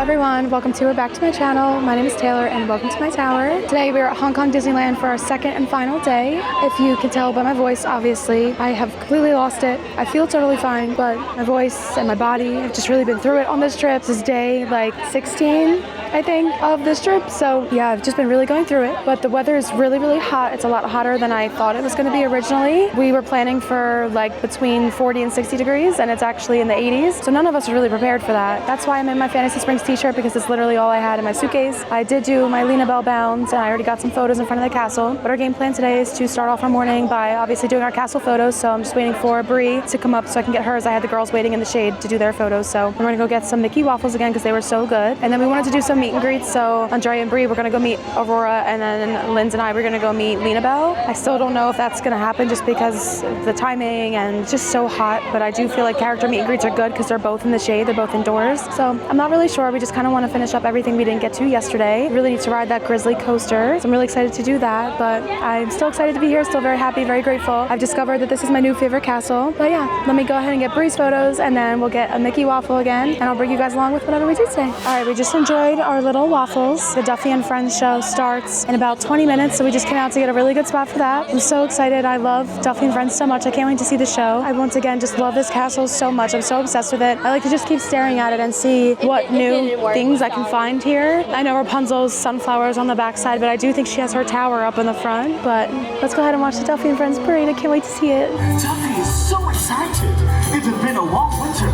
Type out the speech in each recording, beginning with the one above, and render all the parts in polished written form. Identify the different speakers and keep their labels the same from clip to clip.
Speaker 1: everyone, welcome to or back to my channel. My name is Taylor and welcome to my tower. Today we are at Hong Kong Disneyland for our second and final day. If you can tell by my voice, obviously, I have completely lost it. I feel totally fine, but my voice and my body have just really been through it on this trip. This is day like 16, I think, of this trip. So yeah, I've just been really going through it, but the weather is really, really hot. It's a lot hotter than I thought it was going to be originally. We were planning for like between 40 and 60 degrees and it's actually in the 80s. So none of us are really prepared for that. That's why I'm in my Fantasy Springs t-shirt, because it's literally all I had in my suitcase. I did do my Lena Bell bounds and I already got some photos in front of the castle. But our game plan today is to start off our morning by obviously doing our castle photos. So I'm just waiting for Bree to come up so I can get hers. I had the girls waiting in the shade to do their photos. So we're gonna go get some Mickey waffles again because they were so good. And then we wanted to do some meet and greets. So Andrea and Bree, we're gonna go meet Aurora, and then Linz and I, we're gonna go meet Lena Bell. I still don't know if that's gonna happen just because of the timing and it's just so hot. But I do feel like character meet and greets are good because they're both in the shade, they're both indoors. So I'm not really sure. We just kind of want to finish up everything we didn't get to yesterday. Really need to ride that Grizzly coaster. So I'm really excited to do that, but I'm still excited to be here, still very happy, very grateful. I've discovered that this is my new favorite castle. But yeah, let me go ahead and get Bree's photos and then we'll get a Mickey waffle again and I'll bring you guys along with whatever we do today. All right, we just enjoyed our little waffles. The Duffy and Friends show starts in about 20 minutes, so we just came out to get a really good spot for that. I'm so excited. I love Duffy and Friends so much. I can't wait to see the show. I once again just love this castle so much. I'm so obsessed with it. I like to just keep staring at it and see what new things I can find here. I know Rapunzel's sunflowers on the backside, but I do think she has her tower up in the front. But let's go ahead and watch the Duffy and Friends parade. I can't wait to see it.
Speaker 2: Duffy is so excited. It had been a long winter.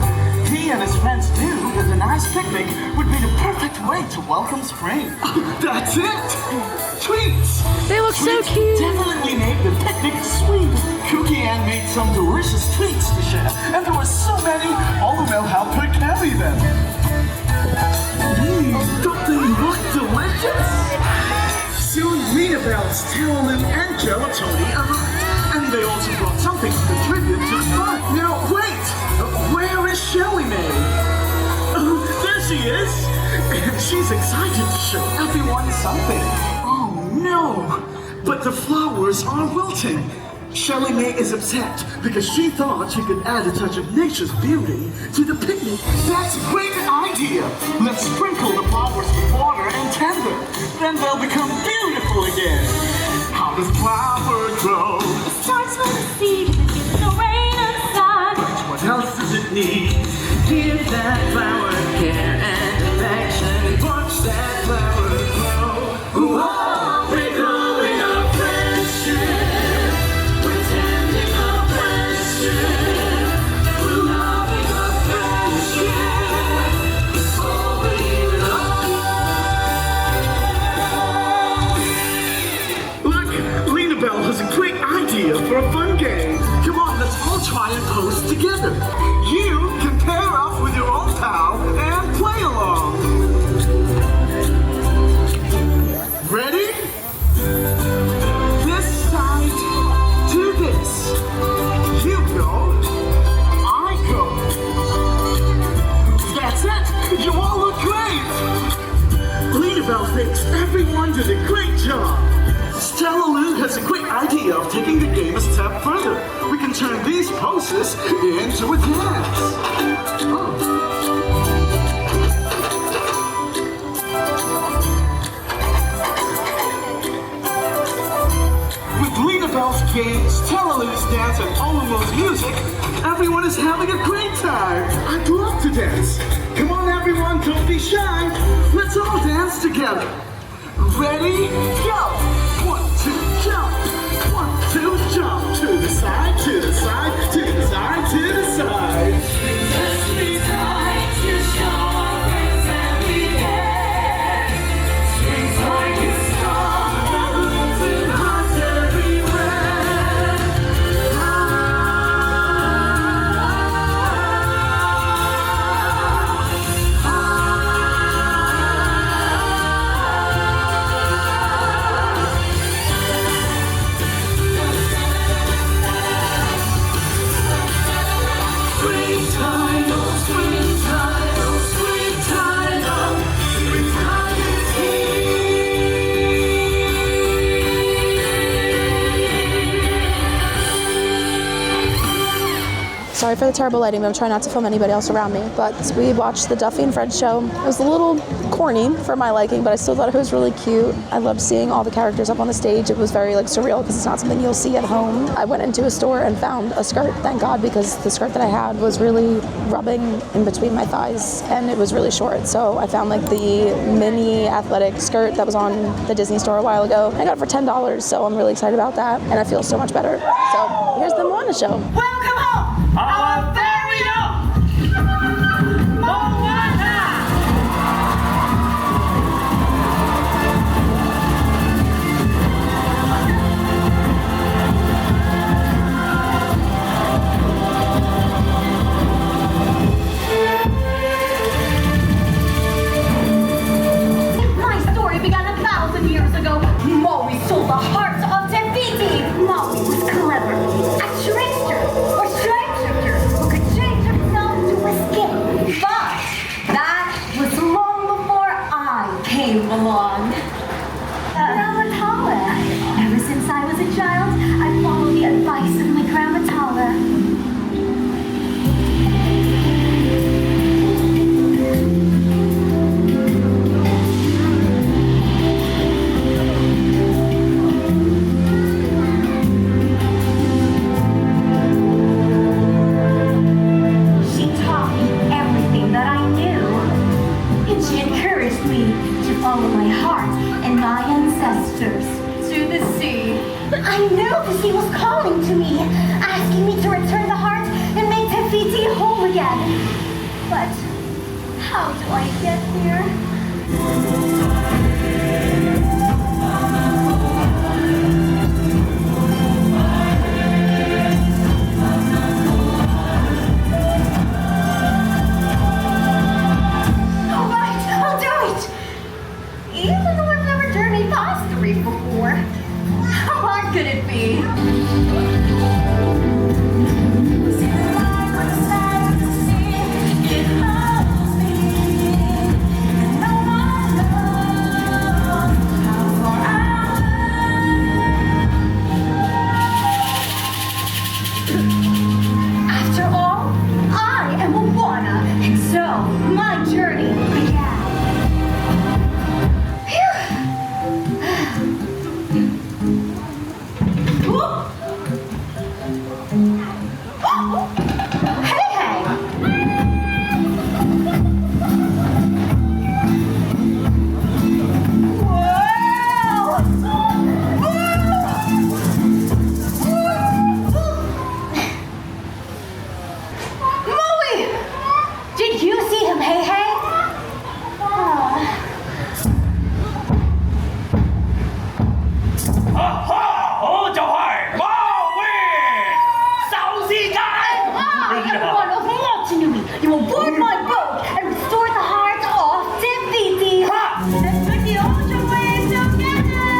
Speaker 2: He and his friends knew that a nice picnic would be the perfect way to welcome spring. That's it! Treats!
Speaker 1: They look so cute.
Speaker 2: Definitely made the picnic sweet. Cookie Ann made some delicious treats to share, and there were so many, Oliver helped her carry them. Don't they look delicious? Soon Lena Bell's Carolyn and Gelatoni arrived, and they also brought something to contribute to the fun. Now wait! Where is Shelly Mae? Oh, there she is! And she's excited to show everyone something. Oh no! But the flowers are wilting. Shelly Mae is upset because she thought she could add a touch of nature's beauty to the picnic. That's a great idea! Let's sprinkle the flowers with water and tend them. Then they'll become beautiful again. How does a flower grow?
Speaker 3: It starts with a seed that gets the rain and sun.
Speaker 2: What else does it need? Give that flower care and affection. Watch that flower grow. Whoa, we're growing our friendship. We're tending our friendship. We're loving our friendship. Oh, we love. Look, Lena Bell has a great idea for a fun game. Come on, let's all try and pose together. You can pair up with your own pal and play along. Ready? This side to this. You go, I go. That's it. You all look great. Lena Bell thinks everyone did a great job. Stella Lou has a great idea of taking the game a step further. We can turn these poses into a dance. Oh. With Lena Bell's games, Stella Lou's dance, and Oliver's music, everyone is having a great time. I'd love to dance. Come on, everyone, don't be shy. Let's all dance together. Ready? Go! 1, 2, jump! 1, 2, jump! To the side, to the side, to the side, to the side.
Speaker 3: Let's be tight to show our friends that we care. Spring's like a star, melting hearts everywhere.
Speaker 1: Sorry for the terrible lighting, but I'm trying not to film anybody else around me. But we watched the Duffy and Friends show. It was a little corny for my liking, but I still thought it was really cute. I loved seeing all the characters up on the stage. It was very like surreal because it's not something you'll see at home. I went into a store and found a skirt, thank God, because the skirt that I had was really rubbing in between my thighs and it was really short. So I found like the mini athletic skirt that was on the Disney store a while ago. I got it for $10, so I'm really excited about that and I feel so much better. So here's the Moana show.
Speaker 3: Welcome home, our very own Moana!
Speaker 4: My story began 1,000 years ago. Maui sold the hearts of Tefiti. Maui was clever, a trickster or shapeshifter who could change himself to escape. But that was long before I came along. Grandma Tala. Ever since I was a child, I followed the advice of my Grandma Tala. She taught me everything that I knew, and she encouraged me to follow my heart and my ancestors to the sea. I knew the sea was calling to me, asking me to return the heart and make Tefiti whole again. But how do I get there? All right, I'll do it. Even though I've never journeyed past the reef before, how hard could it be? After all, I am Moana, and so my journey began. Hey, hey! Moe! Did you see him, Hey Hey? One of Motunui, you will board my boat and restore the heart of Tefiti. Let's put the ocean waves together!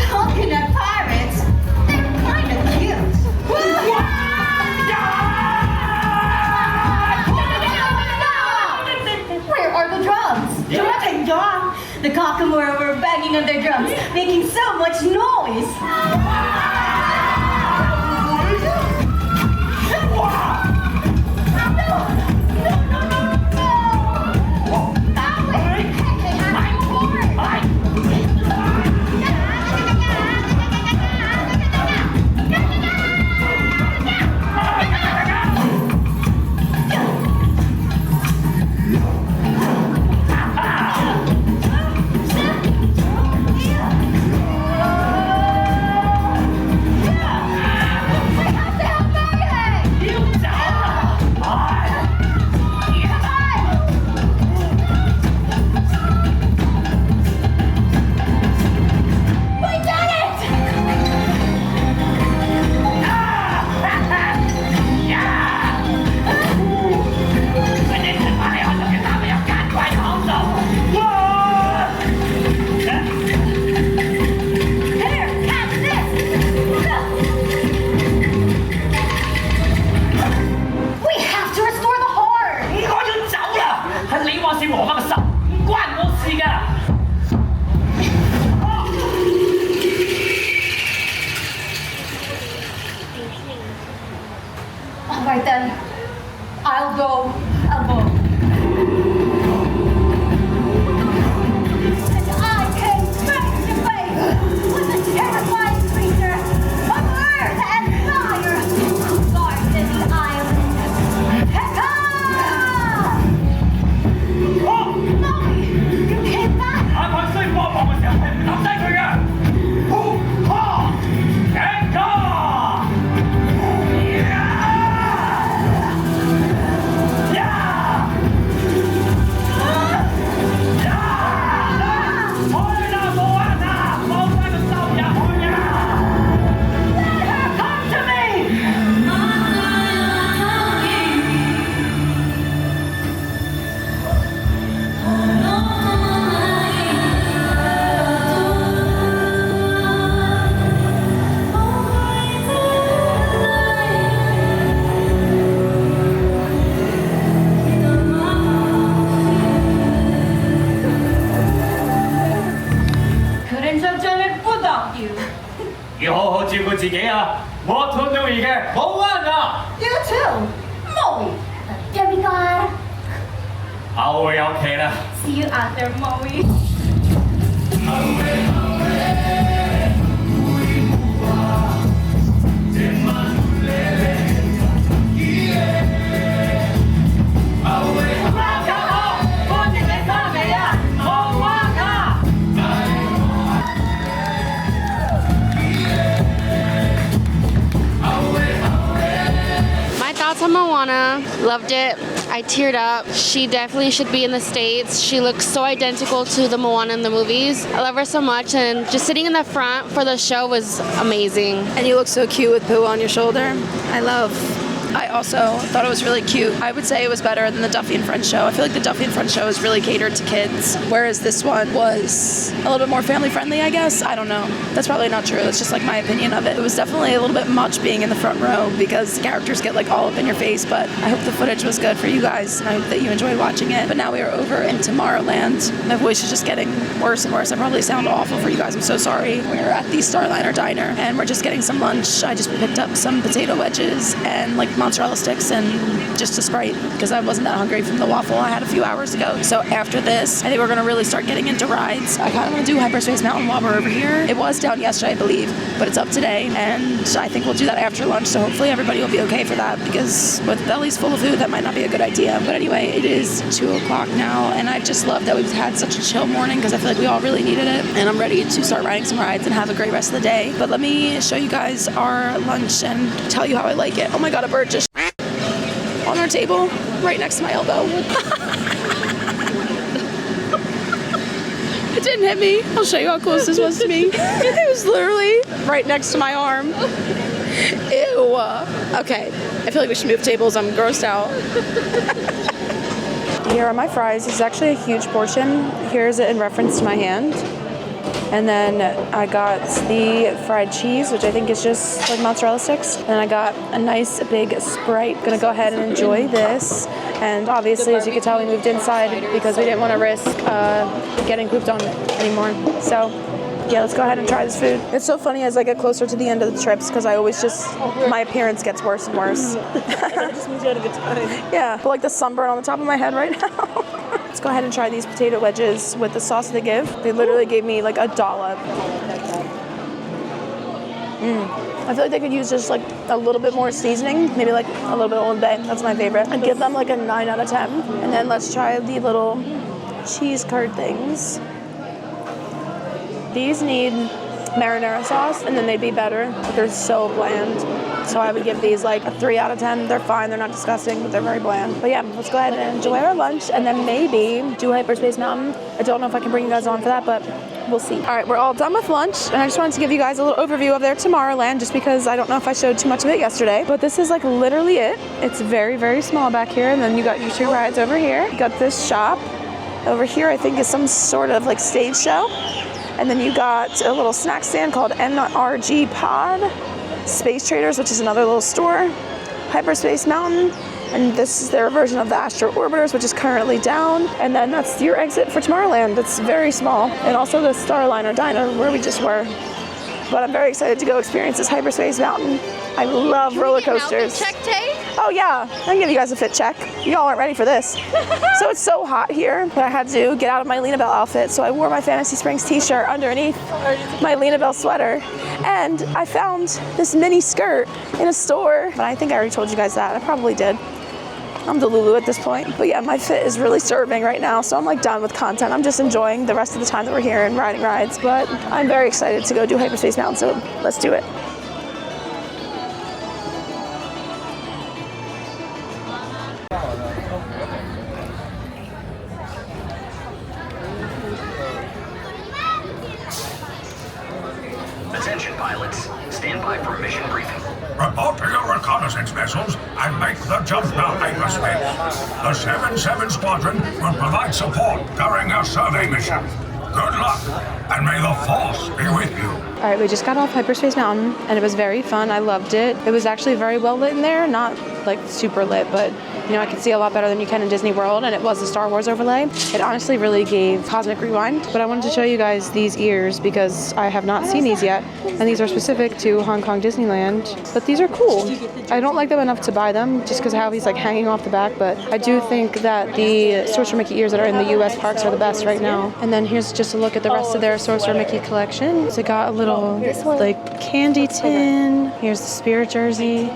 Speaker 4: Coconut pirates? They're kind of cute. Where are the drums? The Kakamura were banging on their drums, making so much noise.
Speaker 5: 係你話是黃黑嘅心，唔關我事㗎。
Speaker 4: All right then, I'll go alone. And I came face to face with a terrifying creature of earth and fire who guards in the island. Heka! Mommy, you came back?
Speaker 5: 啱佢需幫忙嘅時候係唔抌低佢嘅。要好好照顧自己啊！我好中意嘅Moana。
Speaker 4: You too, Moe, the demigod.
Speaker 5: 我會有企啦。
Speaker 4: See you out there, Moe.
Speaker 6: To Moana, loved it. I teared up. She definitely should be in the States. She looks so identical to the Moana in the movies. I love her so much, and just sitting in the front for the show was amazing.
Speaker 1: And you look so cute with Pooh on your shoulder. I also thought it was really cute. I would say it was better than the Duffy and Friends show. I feel like the Duffy and Friends show is really catered to kids, whereas this one was a little bit more family friendly, I guess. I don't know. That's probably not true. That's just like my opinion of it. It was definitely a little bit much being in the front row because characters get like all up in your face, but I hope the footage was good for you guys, and I hope that you enjoyed watching it. But now we are over in Tomorrowland. My voice is just getting worse and worse. I probably sound awful for you guys. I'm so sorry. We're at the Starliner Diner, and we're just getting some lunch. I just picked up some potato wedges and like mozzarella sticks and just a Sprite because I wasn't that hungry from the waffle I had a few hours ago. So after this, I think we're going to really start getting into rides. I kind of want to do Hyperspace Mountain while we're over here. It was down yesterday, I believe, but it's up today, and I think we'll do that after lunch, so hopefully everybody will be okay for that because with bellies full of food, that might not be a good idea. But anyway, it is 2 o'clock now, and I just love that we've had such a chill morning because I feel like we all really needed it, and I'm ready to start riding some rides and have a great rest of the day. But let me show you guys our lunch and tell you how I like it. Oh my god, a bird just on our table right next to my elbow. It didn't hit me. I'll show you how close this was to me. It was literally right next to my arm. Ew. Okay, I feel like we should move tables. I'm grossed out. Here are my fries. This is actually a huge portion. Here's it in reference to my hand. And then I got the fried cheese, which I think is just like mozzarella sticks. And I got a nice big Sprite. Gonna go ahead and enjoy this. And obviously, as you can tell, we moved inside because we didn't want to risk getting pooped on anymore. So yeah, let's go ahead and try this food. It's so funny as I get closer to the end of the trips because I always just, my appearance gets worse and worse.
Speaker 7: That just means you had a good time.
Speaker 1: Yeah, but like the sunburn on the top of my head right now. Let's go ahead and try these potato wedges with the sauce they give. They literally gave me like a dollop. I feel like they could use just like a little bit more seasoning, maybe like a little bit Old Bay. That's my favorite. I'd give them like a 9 out of 10. And then let's try the little cheese curd things. These need marinara sauce, and then they'd be better, but they're so bland. So I would give these like a 3 out of 10. They're fine, they're not disgusting, but they're very bland. But yeah, let's go ahead and enjoy our lunch, and then maybe do Hyperspace Mountain. I don't know if I can bring you guys on for that, but we'll see. All right, we're all done with lunch, and I just wanted to give you guys a little overview of their Tomorrowland, just because I don't know if I showed too much of it yesterday. But this is like literally it. It's very, very small back here, and then you got your 2 rides over here. You got this shop. Over here, I think is some sort of like stage show. And then you got a little snack stand called NRG Pod, Space Traders, which is another little store, Hyperspace Mountain, And this is their version of the Astro Orbiters, which is currently down. And then that's your exit for Tomorrowland. It's very small. And also the Starliner Diner where we just were. But I'm very excited to go experience this Hyperspace Mountain. I love roller coasters.
Speaker 6: Check, Tay?
Speaker 1: Oh yeah, I can give you guys a fit check. Y'all aren't ready for this. So it's so hot here that I had to get out of my Lena Bell outfit. So I wore my Fantasy Springs t-shirt underneath my Lena Bell sweater. And I found this mini skirt in a store. But I think I already told you guys that. I probably did. I'm Delulu at this point. But yeah, my fit is really serving right now. So I'm like done with content. I'm just enjoying the rest of the time that we're here and riding rides. But I'm very excited to go do Hyperspace Mountain. So let's do it.
Speaker 8: Attention pilots, stand by for a mission briefing.
Speaker 9: Report to your reconnaissance vessels and make the jump to hyperspace. The 7-7 Squadron will provide support during your survey mission. Good luck, and may the Force be with you.
Speaker 1: All right, we just got off Hyperspace Mountain, and it was very fun. I loved it. It was actually very well lit in there, not like super lit, but you know, I could see a lot better than you can in Disney World, and it was a Star Wars overlay. It honestly really gave Cosmic Rewind, but I wanted to show you guys these ears because I have not seen these yet, and these are specific to Hong Kong Disneyland, but these are cool. I don't like them enough to buy them just because how he's like hanging off the back, but I do think that the Sorcerer Mickey ears that are in the US parks are the best right now. And then here's just a look at the rest of their Sorcerer Mickey collection. So it got a little like candy tin. Here's the Spirit jersey.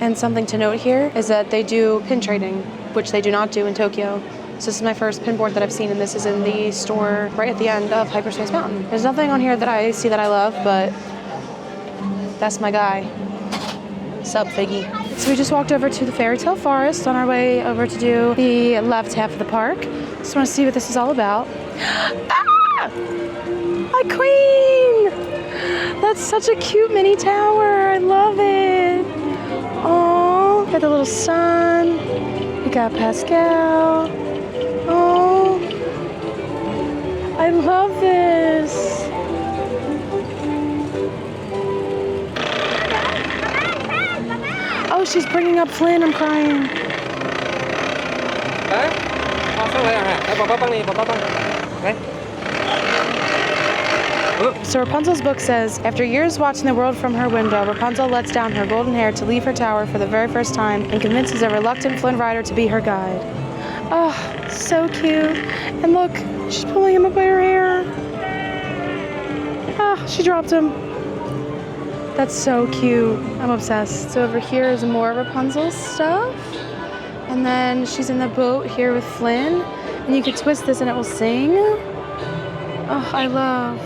Speaker 1: And something to note here is that they do pin trading, which they do not do in Tokyo. So this is my first pin board that I've seen, and this is in the store right at the end of Hyperspace Mountain. There's nothing on here that I see that I love, but that's my guy. Sup, Figgy. So we just walked over to the Fairy Tale Forest on our way over to do the left half of the park. Just want to see what this is all about. Ah! My queen! That's such a cute mini tower. I love it. Oh, got the little sun. We got Pascal. Oh, I love this. Oh, she's bringing up Flynn. I'm crying. So Rapunzel's book says, after years watching the world from her window, Rapunzel lets down her golden hair to leave her tower for the very first time and convinces a reluctant Flynn rider to be her guide. Oh, so cute. And look, she's pulling him up by her hair. Ah, she dropped him. That's so cute. I'm obsessed. So over here is more Rapunzel stuff. And then she's in the boat here with Flynn. And you can twist this and it will sing. Oh, I love.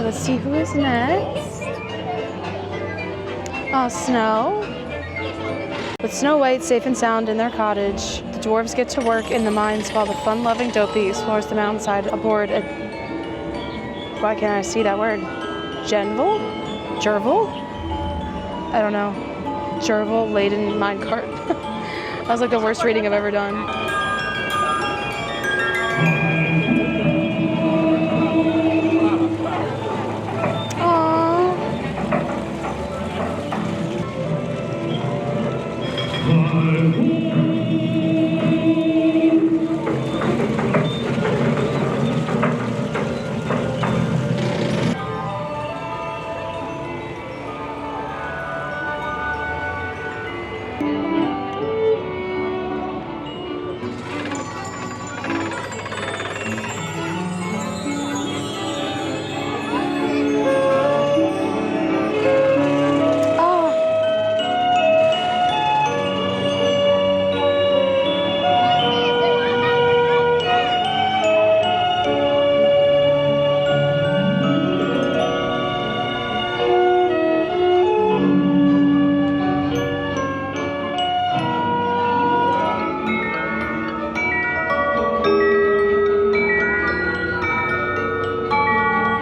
Speaker 1: Let's see who is next. Oh, Snow. With Snow White safe and sound in their cottage, the dwarves get to work in the mines while the fun-loving Dopey explores the mountainside aboard a... Why can't I see that word? Genval? Jerval? I don't know. Jerval laden minecart. That was like the worst reading I've ever done.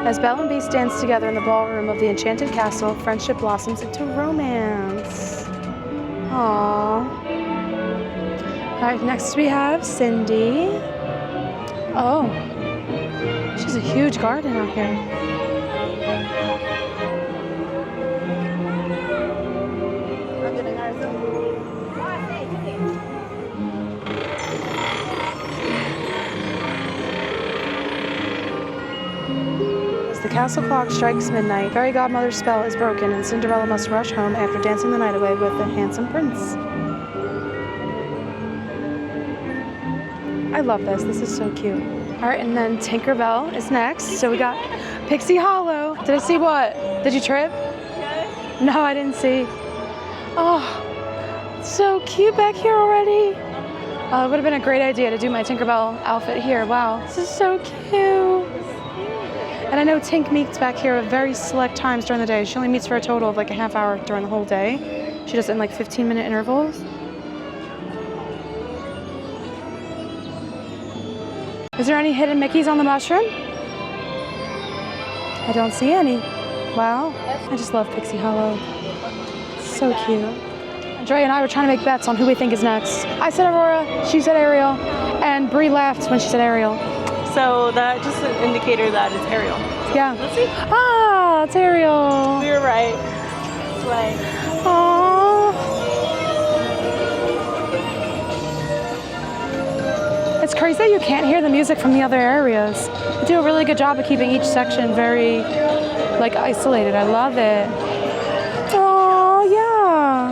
Speaker 1: As Belle and Beast dance together in the ballroom of the enchanted castle, friendship blossoms into romance. Aww. All right, next we have Cindy. Oh, she's a huge garden out here. As the castle clock strikes midnight, fairy godmother's spell is broken and Cinderella must rush home after dancing the night away with the handsome prince. I love this. This is so cute. All right, and then Tinkerbell is next. So we got Pixie Hollow. Did I see what? Did you trip? No, I didn't see. Oh, so cute back here already. It would have been a great idea to do my Tinkerbell outfit here. Wow, this is so cute. And I know Tink meets back here at very select times during the day. She only meets for a total of like a half hour during the whole day. She does it in like 15-minute intervals. Is there any hidden Mickeys on the mushroom? I don't see any. Wow. I just love Pixie Hollow. So cute. Dre and I were trying to make bets on who we think is next. I said Aurora, she said Ariel, and Bree laughed when she said Ariel.
Speaker 7: So that's just an indicator that it's Ariel.
Speaker 1: Yeah.
Speaker 7: Let's see.
Speaker 1: Ah, it's Ariel.
Speaker 7: We were right. That's right.
Speaker 1: Aww. It's crazy that you can't hear the music from the other areas. They do a really good job of keeping each section very, like, isolated. I love it. Oh, yeah.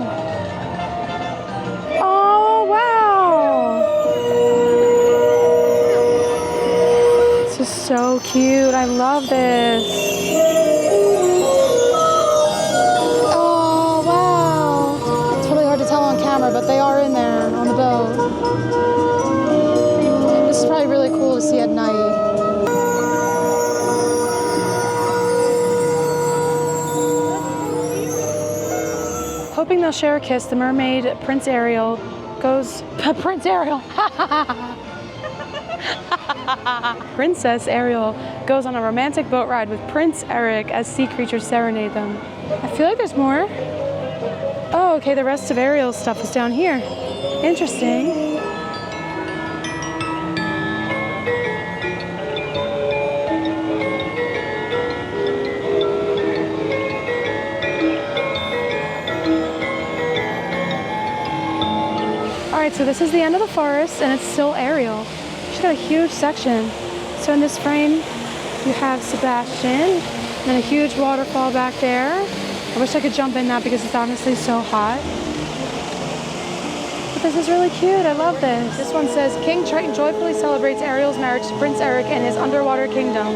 Speaker 1: Oh, wow. This is so cute. I love this. Oh, wow. It's really hard to tell on camera, but they are in there on the boat. This is probably really cool to see at night. Hoping they'll share a kiss, the mermaid Prince Ariel goes... Prince Ariel! Princess Ariel goes on a romantic boat ride with Prince Eric as sea creatures serenade them. I feel like there's more. Oh, okay, the rest of Ariel's stuff is down here. Interesting. Alright, so this is the end of the forest and it's still Ariel. She's got a huge section. So in this frame, you have Sebastian and then a huge waterfall back there. I wish I could jump in that because it's honestly so hot. But this is really cute. I love this. This one says, King Triton joyfully celebrates Ariel's marriage to Prince Eric and his underwater kingdom.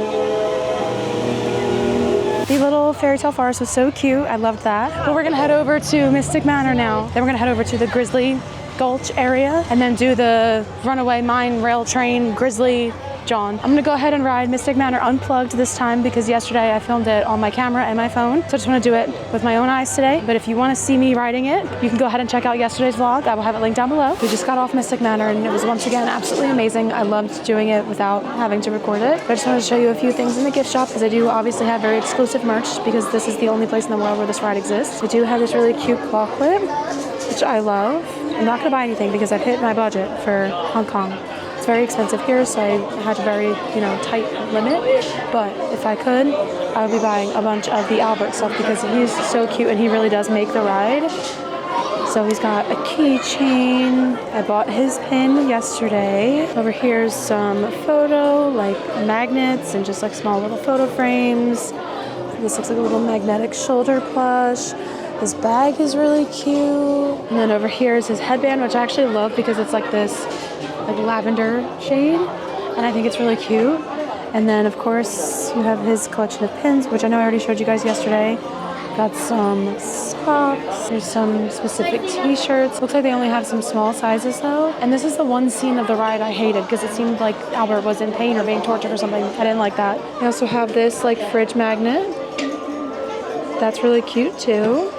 Speaker 1: The little fairy tale forest was so cute. I loved that. But we're gonna head over to Mystic Manor now. Then we're gonna head over to the Grizzly Gulch area and then do the runaway mine rail train Grizzly John. I'm gonna go ahead and ride Mystic Manor unplugged this time because yesterday I filmed it on my camera and my phone. So I just wanna do it with my own eyes today. But if you wanna see me riding it, you can go ahead and check out yesterday's vlog. I will have it linked down below. We just got off Mystic Manor and it was once again absolutely amazing. I loved doing it without having to record it. But I just wanted to show you a few things in the gift shop because I do obviously have very exclusive merch because this is the only place in the world where this ride exists. I do have this really cute claw clip, which I love. I'm not gonna buy anything because I've hit my budget for Hong Kong. It's very expensive here, so I had a very, tight limit. But if I could, I would be buying a bunch of the Albert stuff because he's so cute and he really does make the ride. So he's got a keychain. I bought his pin yesterday. Over here's some photo, magnets and just small little photo frames. This looks like a little magnetic shoulder plush. His bag is really cute. And then over here is his headband, which I actually love because it's this lavender shade. And I think it's really cute. And then of course you have his collection of pins, which I know I already showed you guys yesterday. Got some socks. There's some specific t-shirts. Looks like they only have some small sizes though. And this is the one scene of the ride I hated because it seemed like Albert was in pain or being tortured or something. I didn't like that. They also have this fridge magnet. That's really cute too.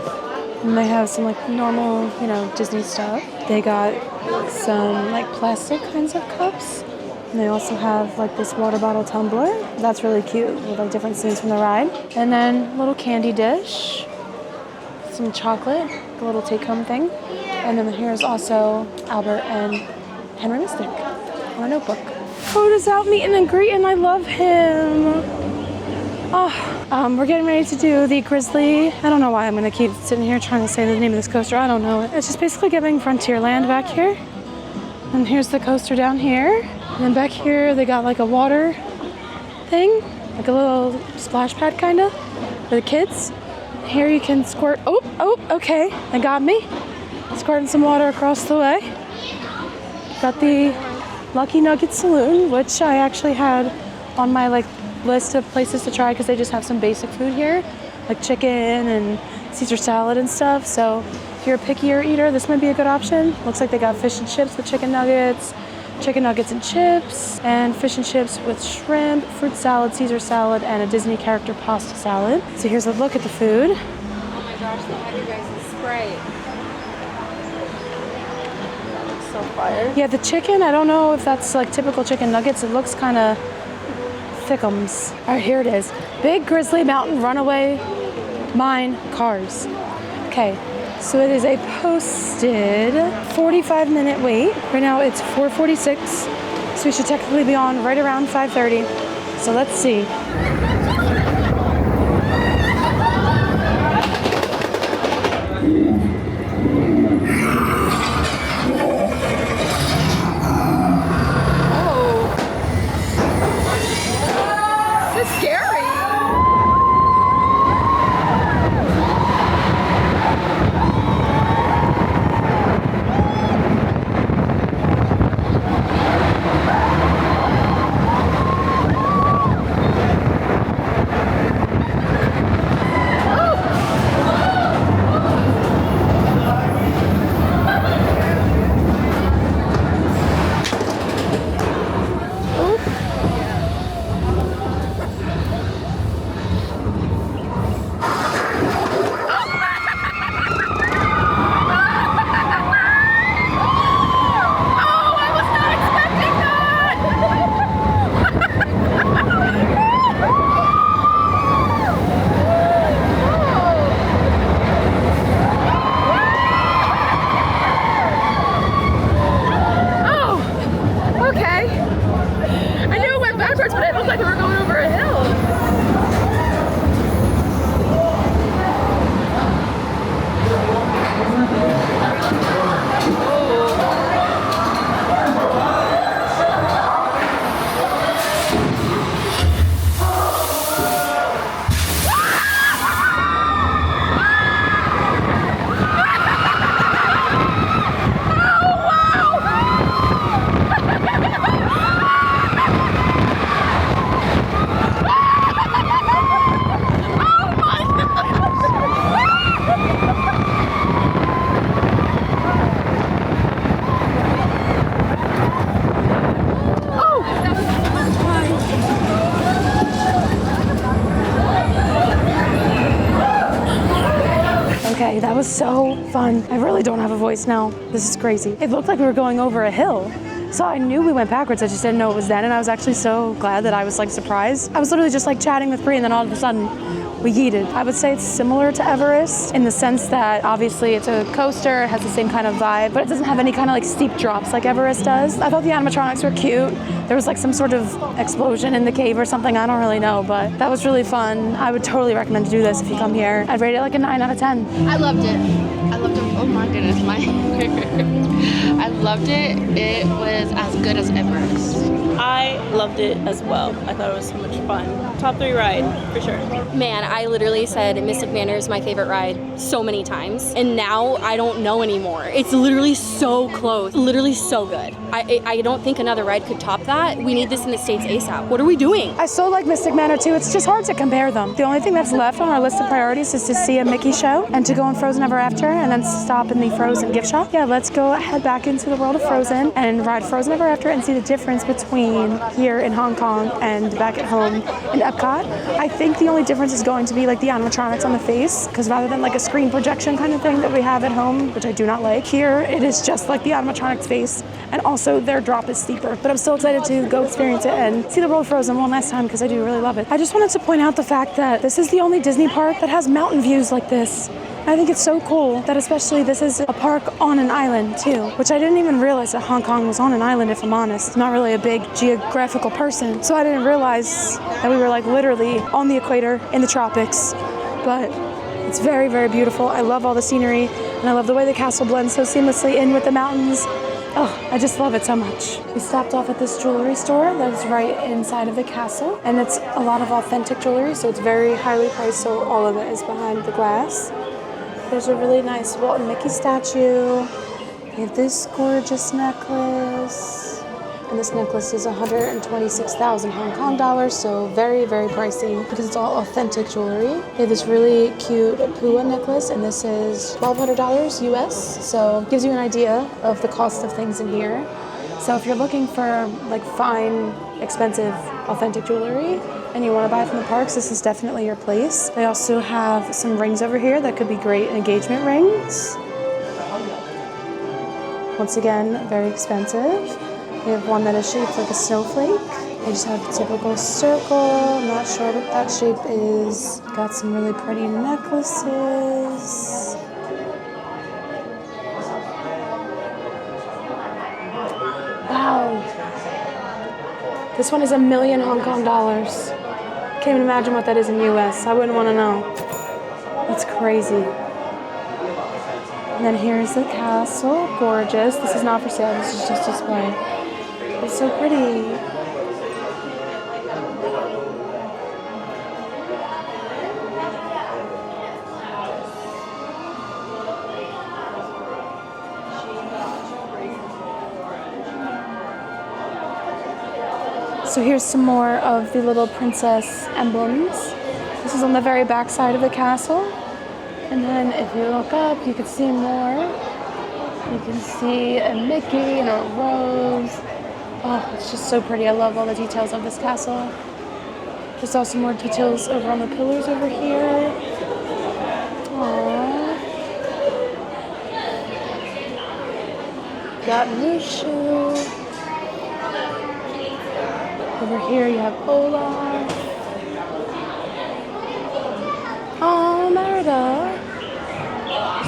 Speaker 1: And they have some normal, Disney stuff. They got some plastic kinds of cups. And they also have this water bottle tumbler. That's really cute with different scenes from the ride. And then a little candy dish, some chocolate, a little take home thing. And then here's also Albert and Henry Mystic on a notebook. Coda's out meeting and greeting. I love him. Oh, we're getting ready to do the Grizzly. I don't know why I'm gonna keep sitting here trying to say the name of this coaster. I don't know. It's just basically giving Frontierland back here. And here's the coaster down here. And then back here they got like a water thing, like a little splash pad kind of for the kids. Here you can squirt. Oh, okay. They got me. Squirting some water across the way. Got the Lucky Nugget Saloon, which I actually had on my list of places to try because they just have some basic food here, like chicken and Caesar salad and stuff. So if you're a pickier eater, this might be a good option. Looks like they got fish and chips with chicken nuggets and chips, and fish and chips with shrimp, fruit salad, Caesar salad, and a Disney character pasta salad. So here's a look at the food.
Speaker 6: Oh my gosh, they have you guys' Sprite.
Speaker 7: So fire.
Speaker 1: Yeah, the chicken, I don't know if that's like typical chicken nuggets. It looks kind of thickums. All right, here it is. Big Grizzly Mountain Runaway Mine Cars. Okay, so it is a posted 45-minute wait. Right now it's 4:46, so we should technically be on right around 5:30. So let's see. Okay, that was so fun. I really don't have a voice now. This is crazy. It looked like we were going over a hill. So I knew we went backwards, I just didn't know it was then, and I was actually so glad that I was surprised. I was literally just chatting with Bree, and then all of a sudden, we yeeted. I would say it's similar to Everest in the sense that obviously it's a coaster, it has the same kind of vibe, but it doesn't have any kind of steep drops like Everest does. I thought the animatronics were cute. There was some sort of explosion in the cave or something, I don't really know, but that was really fun. I would totally recommend to do this if you come here. I'd rate it a 9 out of 10.
Speaker 6: I loved it. I loved it. Oh my goodness, I loved it. It was as good as Everest.
Speaker 7: I loved it as well. I thought it was so much fun. Top 3 ride, for sure.
Speaker 10: Man, I literally said Mystic Manor is my favorite ride so many times, and now I don't know anymore. It's literally so close, literally so good. I don't think another ride could top that. We need this in the States ASAP. What are we doing?
Speaker 1: I so like Mystic Manor too. It's just hard to compare them. The only thing that's left on our list of priorities is to see a Mickey show and to go on Frozen Ever After and then stop in the Frozen gift shop. Yeah, let's go head back into the world of Frozen and ride Frozen Ever After and see the difference between here in Hong Kong and back at home in Epcot. I think the only difference is going to be the animatronics on the face, because rather than a screen projection kind of thing that we have at home, which I do not like, here it is just the animatronics face, and also their drop is steeper. But I'm still excited to go experience it and see the world of Frozen one last time because I do really love it. I just wanted to point out the fact that this is the only Disney park that has mountain views like this. I think it's so cool that especially this is a park on an island too, which I didn't even realize that Hong Kong was on an island, if I'm honest. I'm not really a big geographical person, so I didn't realize that we were like literally on the equator in the tropics. But it's very, very beautiful. I love all the scenery, and I love the way the castle blends so seamlessly in with the mountains. Oh, I just love it so much. We stopped off at this jewelry store that is right inside of the castle, and it's a lot of authentic jewelry, so it's very highly priced, so all of it is behind the glass. There's a really nice Walt and Mickey statue. We have this gorgeous necklace, and this necklace is 126,000 Hong Kong dollars, so very, very pricey because it's all authentic jewelry. We have this really cute Pua necklace, and this is $1,200 US, so it gives you an idea of the cost of things in here. So if you're looking for like fine, expensive, authentic jewelry and you want to buy from the parks, this is definitely your place. They also have some rings over here that could be great engagement rings. Once again, very expensive. We have one that is shaped like a snowflake. They just have a typical circle. I'm not sure what that shape is. Got some really pretty necklaces. Wow. This one is $1 million Hong Kong dollars. Can't even imagine what that is in US. I wouldn't want to know. That's crazy. And then here's the castle. Gorgeous. This is not for sale. This is just display. It's so pretty. So here's some more of the little princess emblems. This is on the very back side of the castle. And then if you look up, you can see more. You can see a Mickey and a rose. Oh, it's just so pretty. I love all the details of this castle. There's also more details over on the pillars over here. Aww. Got Mushu. Over here you have Olaf. Oh, Merida.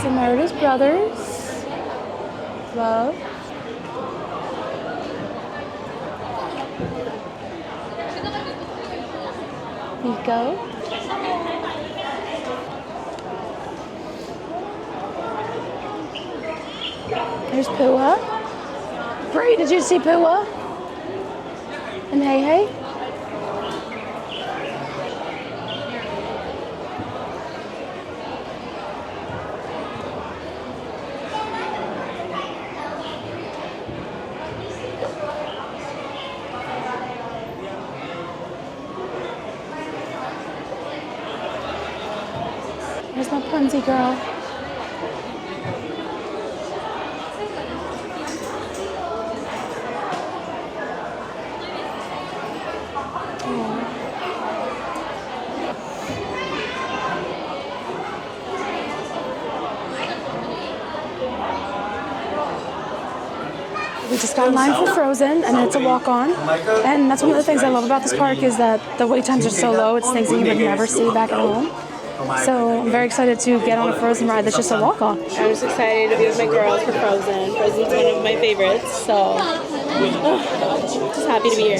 Speaker 1: So Merida's brothers. Love. Nico. There's Pua. Brie, did you see Pua? And Hey Hey. There's my Punzi girl. We just got in line for Frozen, and it's a walk-on. And that's one of the things I love about this park is that the wait times are so low. It's things that you would never see back at home. So I'm very excited to get on a Frozen ride that's just a walk-on.
Speaker 7: I'm just excited to be with my girls for Frozen. Frozen's one of my favorites, so just happy to be here.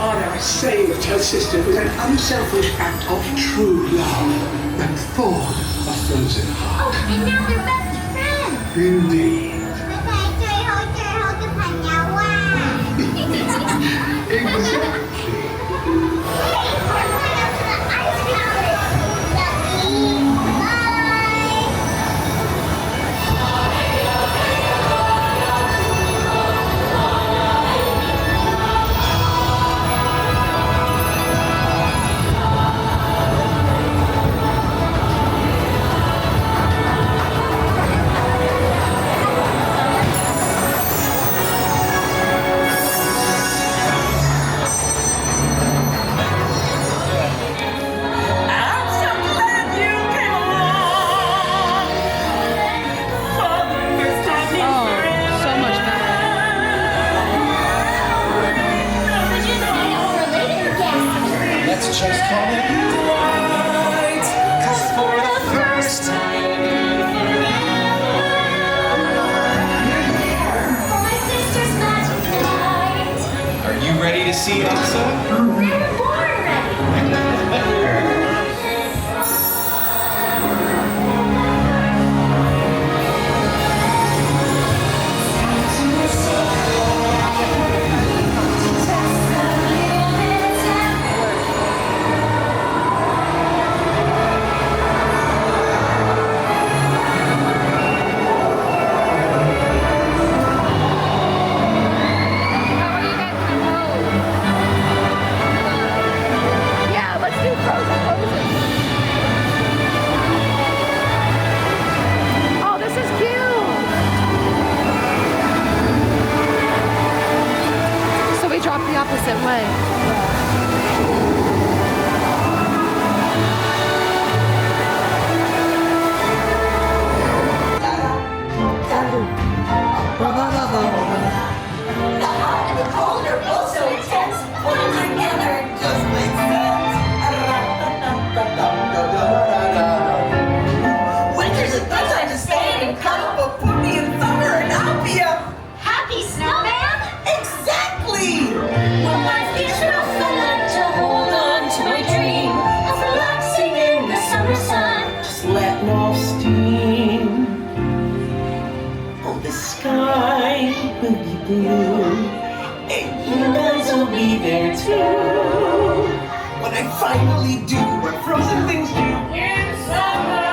Speaker 2: Anna saved her sister with an unselfish act of true love and thawed a frozen heart.
Speaker 4: Oh, and now they're best friends.
Speaker 2: Indeed.
Speaker 5: see Elsa?
Speaker 4: They're born already.
Speaker 1: Yeah, let's do Frozen poses. Oh, this is cute. So we dropped the opposite way.
Speaker 4: The hot and the cold are both so intense. Put them together, it just makes sense. Winter's a good time to stay and cuddle, but put me in summer and I'll be a happy snowman. Exactly. Well, life gives no fun to hold on to my dream of relaxing in the summer sun. Just letting off steam. Oh, the sky will be blue, and you guys will be there too. When I finally do what frozen things do in summer.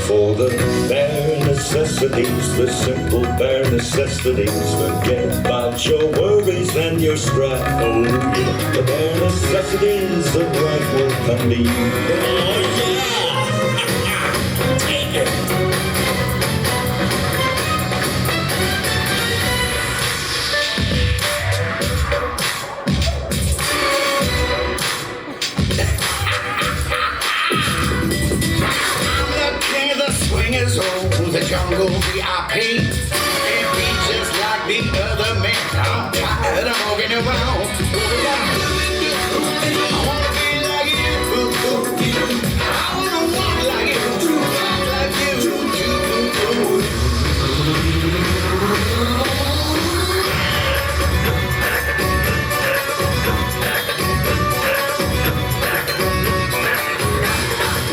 Speaker 11: For the bare necessities, the simple bare necessities. Forget about your worries and your strife. Oh yeah, the bare necessities of life will come to you. Oh yeah, take it.
Speaker 12: Swingers, oh, the jungle VIP. Can't be just like the other man. I'm tired of walking around. I wanna be like you. I wanna walk like you. Talk like you.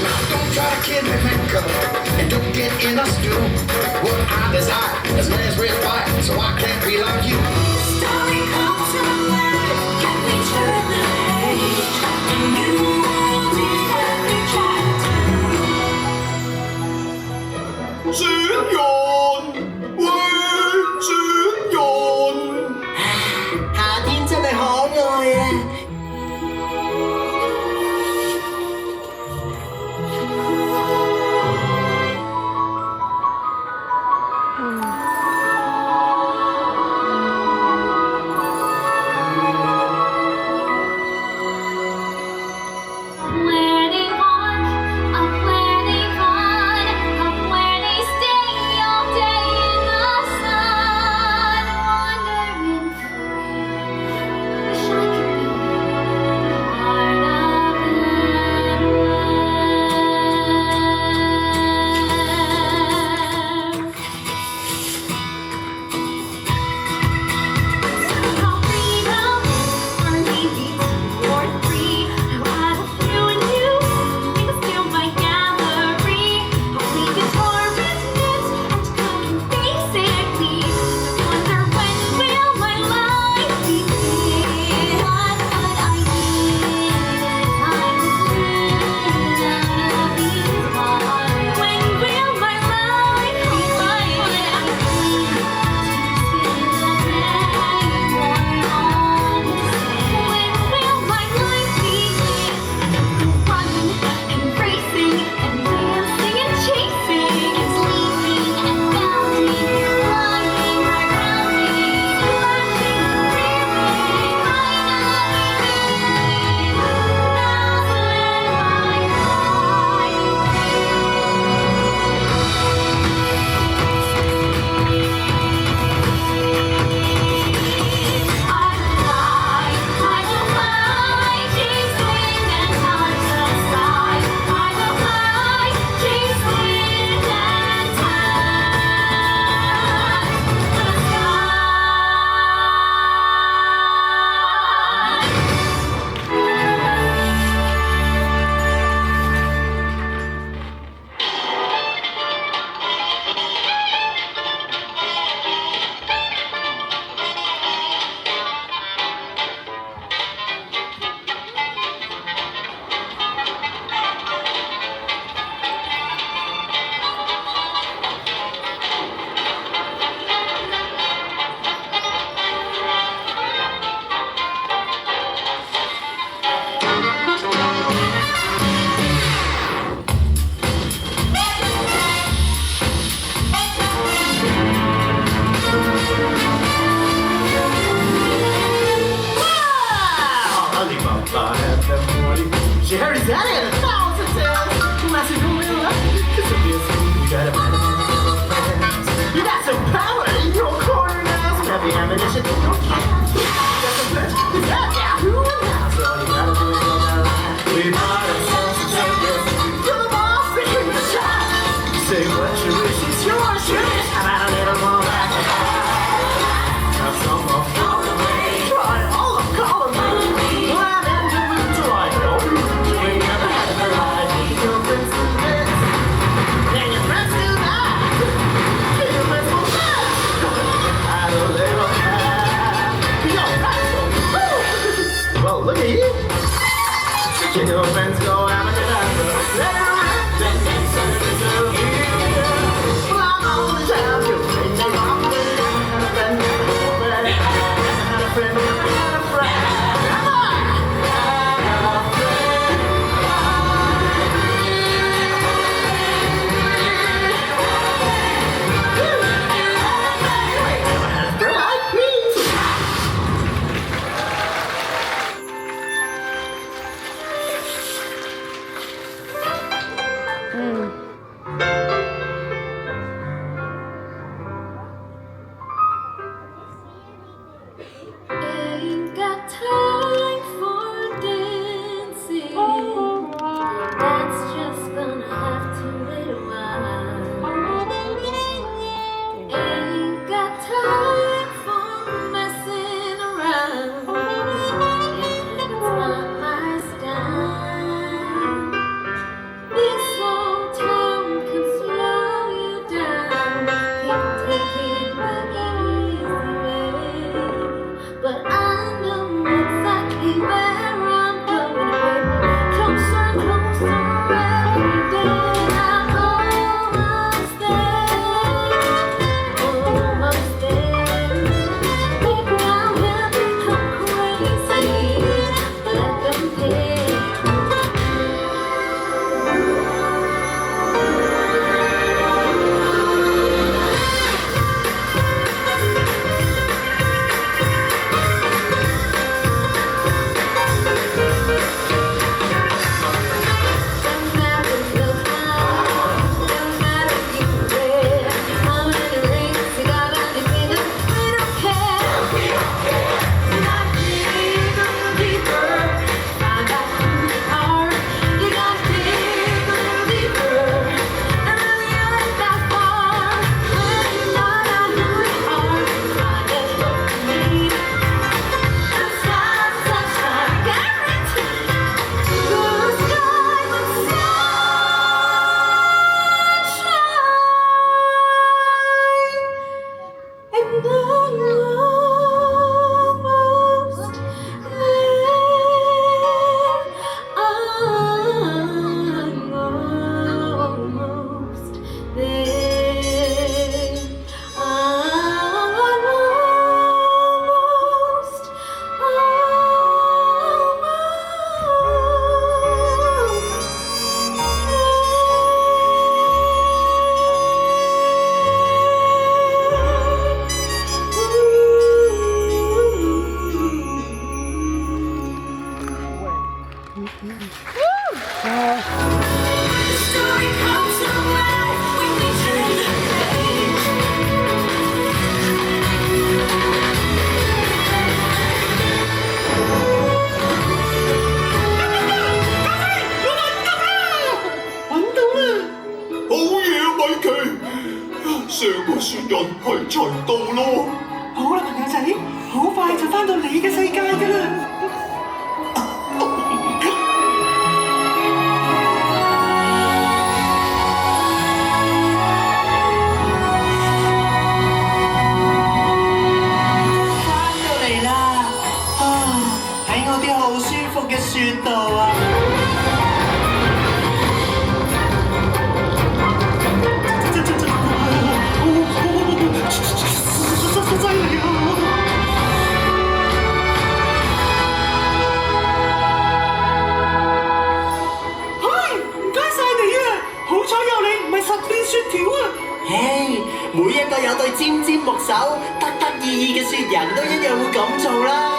Speaker 12: Now don't try to kid me, man, come on. And don't get in a stew. What I desire is man's red fire, so I can't be like you.
Speaker 4: Story comes to life, and we turn the page. A new world is every chapter.
Speaker 12: Senor, senor. 夏天真係可愛啊！
Speaker 2: 上個雪人係齊到咯。好啦，朋友仔，好快就翻到你嘅世界㗎啦。翻到嚟啦！喺我啲好舒服嘅雪度啊！每一個有對尖尖木手、得意嘅雪人都一樣會咁做啦。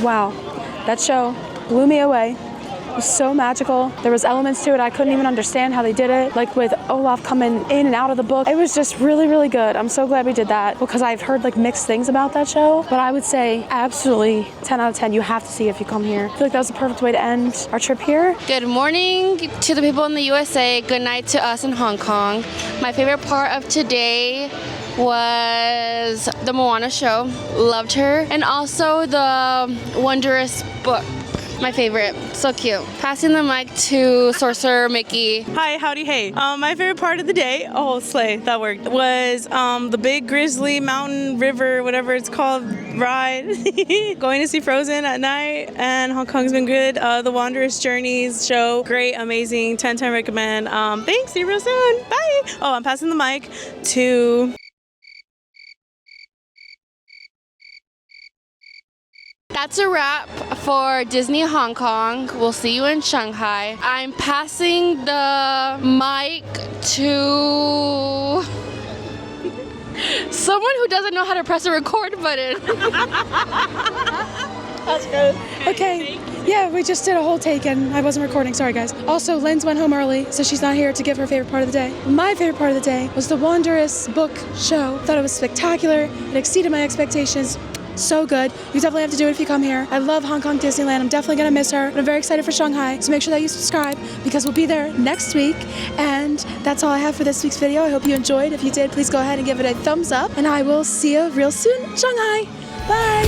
Speaker 1: Wow, that show blew me away. It was so magical. There was elements to it I couldn't even understand how they did it, like with Olaf coming in and out of the book. It was just really, really good. I'm so glad we did that because I've heard like mixed things about that show, but I would say absolutely 10 out of 10. You have to see it if you come here. I feel like that was the perfect way to end our trip here.
Speaker 6: Good morning to the people in the USA. Good night to us in Hong Kong. My favorite part of today was the Moana show. Loved her. And also the Wondrous book. My favorite. So cute. Passing the mic to Sorcerer Mickey.
Speaker 7: Hi, howdy, hey. My favorite part of the day, oh, slay, that worked, was the big Grizzly Mountain River, whatever it's called, ride. Going to see Frozen at night, and Hong Kong's been good. The Wondrous Journeys show, great, amazing, 10/10 recommend. Thanks, see you real soon. Bye. Oh, I'm passing the mic to...
Speaker 6: That's a wrap for Disney Hong Kong. We'll see you in Shanghai. I'm passing the mic to someone who doesn't know how to press a record button.
Speaker 1: That's good. Okay. Yeah, we just did a whole take and I wasn't recording. Sorry, guys. Also, Lynn's went home early, so she's not here to give her favorite part of the day. My favorite part of the day was the Wondrous book show. Thought it was spectacular. It exceeded my expectations. So good. You definitely have to do it if you come here. I love Hong Kong Disneyland. I'm definitely gonna miss her, but I'm very excited for Shanghai. So make sure that you subscribe because we'll be there next week. And that's all I have for this week's video. I hope you enjoyed. If you did, please go ahead and give it a thumbs up. And I will see you real soon in Shanghai. Bye.